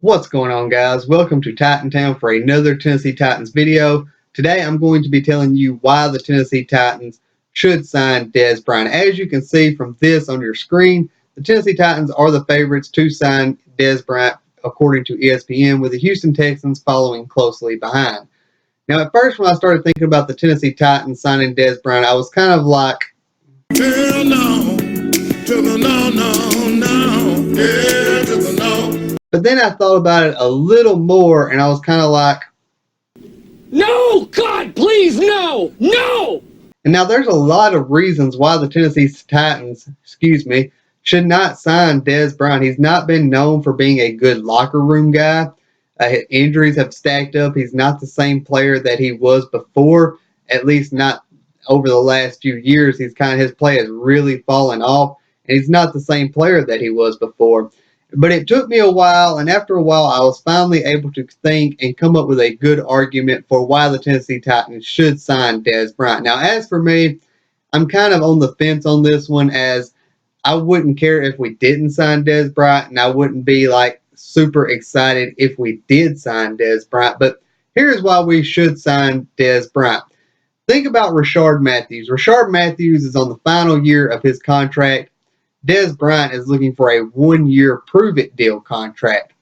What's going on, guys? Welcome to Titan Town for another Tennessee Titans video. Today I'm going to be telling you why the Tennessee Titans should sign Dez Bryant. As you can see from this on your screen, the Tennessee Titans are the favorites to sign Dez Bryant according to ESPN, with the Houston Texans following closely behind. Now, at first when I started thinking about the Tennessee Titans signing Dez Bryant, I was kind of like, hell no, to the no, no, no, yeah, to the no. But then I thought about it a little more, and I was kind of like, no, God, please, no, no! And now there's a lot of reasons why the Tennessee Titans, should not sign Dez Bryant. He's not been known for being a good locker room guy. His injuries have stacked up. He's not the same player that he was before, at least not over the last few years. His play has really fallen off, and he's not the same player that he was before. But it took me a while, and after a while, I was finally able to think and come up with a good argument for why the Tennessee Titans should sign Dez Bryant. Now, as for me, I'm kind of on the fence on this one, as I wouldn't care if we didn't sign Dez Bryant, and I wouldn't be like super excited if we did sign Dez Bryant. But here's why we should sign Dez Bryant. Think about Rashard Matthews. Rashard Matthews is on the final year of his contract. Dez Bryant is looking for a 1-year prove-it deal contract.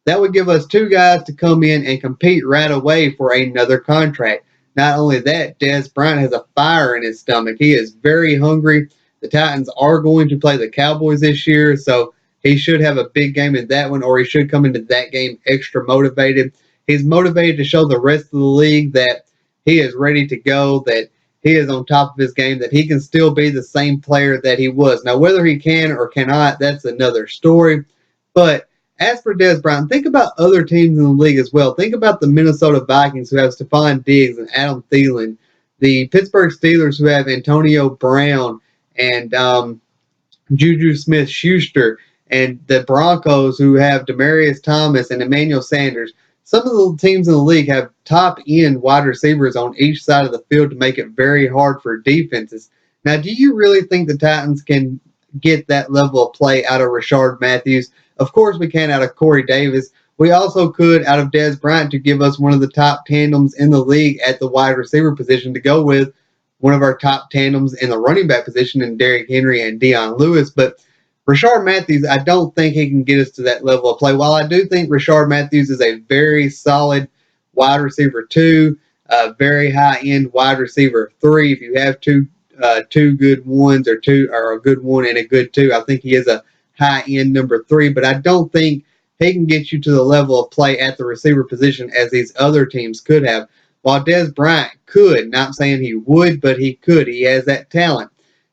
That would give us two guys to come in and compete right away for another contract. Not only that, Dez Bryant has a fire in his stomach. He is very hungry. The Titans are going to play the Cowboys this year, so he should have a big game in that one, or he should come into that game extra motivated. He's motivated to show the rest of the league that he is ready to go, that he is on top of his game, that he can still be the same player that he was. Now, whether he can or cannot, that's another story. But as for Dez Bryant, think about other teams in the league as well. Think about the Minnesota Vikings, who have Stephon Diggs and Adam Thielen, the Pittsburgh Steelers, who have Antonio Brown and Juju Smith-Schuster, and the Broncos, who have Demaryius Thomas and Emmanuel Sanders. Some of the teams in the league have top-end wide receivers on each side of the field to make it very hard for defenses. Now, do you really think the Titans can get that level of play out of Rashard Matthews? Of course we can out of Corey Davis. We also could out of Dez Bryant to give us one of the top tandems in the league at the wide receiver position to go with one of our top tandems in the running back position in Derrick Henry and Dion Lewis. But Rashard Matthews, I don't think he can get us to that level of play. While I do think Rashard Matthews is a very solid wide receiver 2, a very high-end wide receiver 3, if you have two good ones or a good one and a good 2, I think he is a high-end number 3, but I don't think he can get you to the level of play at the receiver position as these other teams could have. While Dez Bryant could, not saying he would, but he could. He has that talent.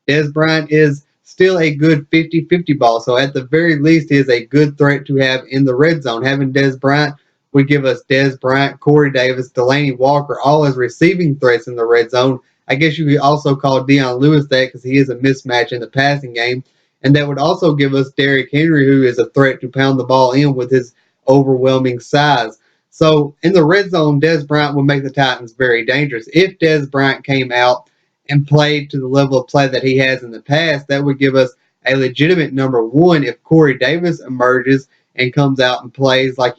Dez Bryant is still a good 50-50 ball, so at the very least, he is a good threat to have in the red zone. Having Dez Bryant would give us Dez Bryant, Corey Davis, Delanie Walker, all as receiving threats in the red zone. I guess you could also call Dion Lewis that because he is a mismatch in the passing game. And that would also give us Derrick Henry, who is a threat to pound the ball in with his overwhelming size. So in the red zone, Dez Bryant would make the Titans very dangerous. If Dez Bryant came out and played to the level of play that he has in the past, that would give us a legitimate number 1 if Corey Davis emerges and comes out and plays like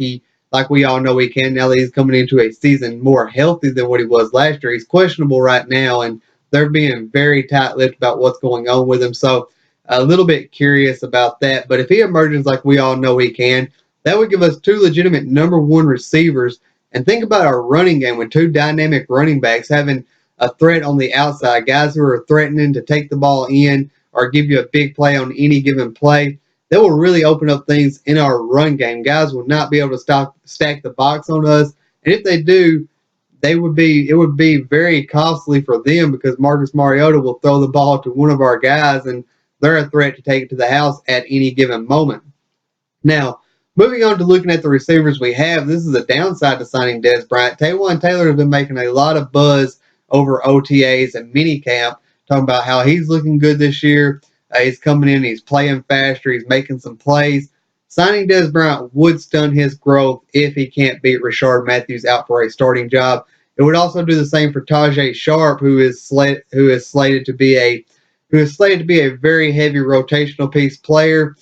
we all know he can. Now that he's coming into a season more healthy than what he was last year. He's questionable right now, and they're being very tight-lipped about what's going on with him. So a little bit curious about that. But if he emerges like we all know he can, that would give us 2 legitimate number 1 receivers. And think about our running game with 2 dynamic running backs having a threat on the outside, guys who are threatening to take the ball in or give you a big play on any given play. That will really open up things in our run game. Guys will not be able to stack the box on us. And if they do, it would be very costly for them because Marcus Mariota will throw the ball to one of our guys and they're a threat to take it to the house at any given moment. Now, moving on to looking at the receivers we have, this is a downside to signing Dez Bryant. Taywan Taylor has been making a lot of buzz over OTAs and minicamp, talking about how he's looking good this year. He's coming in, he's playing faster, he's making some plays. Signing Dez Bryant would stun his growth if he can't beat Rashard Matthews out for a starting job. It would also do the same for Tajay Sharp, who is slated to be a very heavy rotational piece player.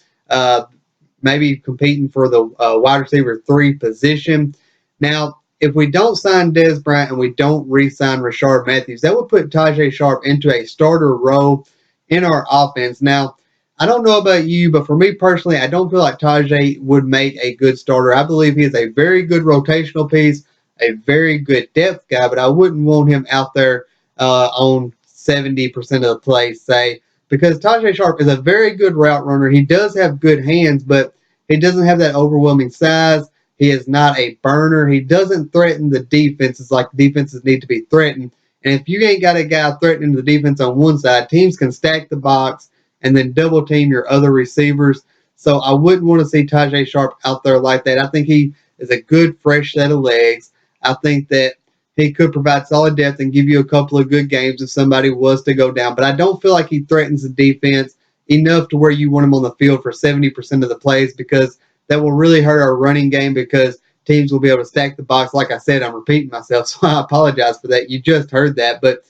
maybe competing for the wide receiver 3 position. Now, if we don't sign Dez Bryant and we don't re-sign Rashard Matthews, that would put Tajay Sharp into a starter role in our offense. Now, I don't know about you, but for me personally, I don't feel like Tajay would make a good starter. I believe he is a very good rotational piece, a very good depth guy, but I wouldn't want him out there on 70% of the plays, say, because Tajay Sharp is a very good route runner. He does have good hands, but he doesn't have that overwhelming size. He is not a burner. He doesn't threaten the defenses like defenses need to be threatened. And if you ain't got a guy threatening the defense on one side, teams can stack the box and then double team your other receivers. So I wouldn't want to see Tajay Sharp out there like that. I think he is a good, fresh set of legs. I think that he could provide solid depth and give you a couple of good games if somebody was to go down. But I don't feel like he threatens the defense enough to where you want him on the field for 70% of the plays, because that will really hurt our running game, because teams will be able to stack the box. Like I said, I'm repeating myself, so I apologize for that. You just heard that. But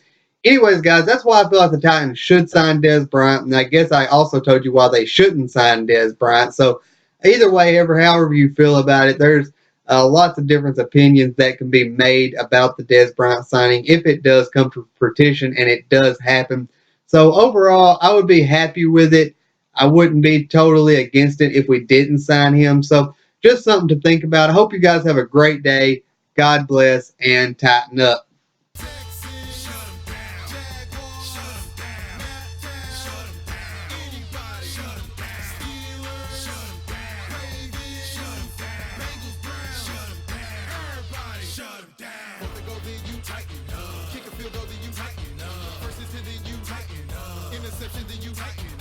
anyways, guys, that's why I feel like the Titans should sign Dez Bryant. And I guess I also told you why they shouldn't sign Dez Bryant. So either way, however you feel about it, there's lots of different opinions that can be made about the Dez Bryant signing if it does come to fruition and it does happen. So overall, I would be happy with it. I wouldn't be totally against it if we didn't sign him. So just something to think about. I hope you guys have a great day. God bless and tighten up. Interception, then you tighten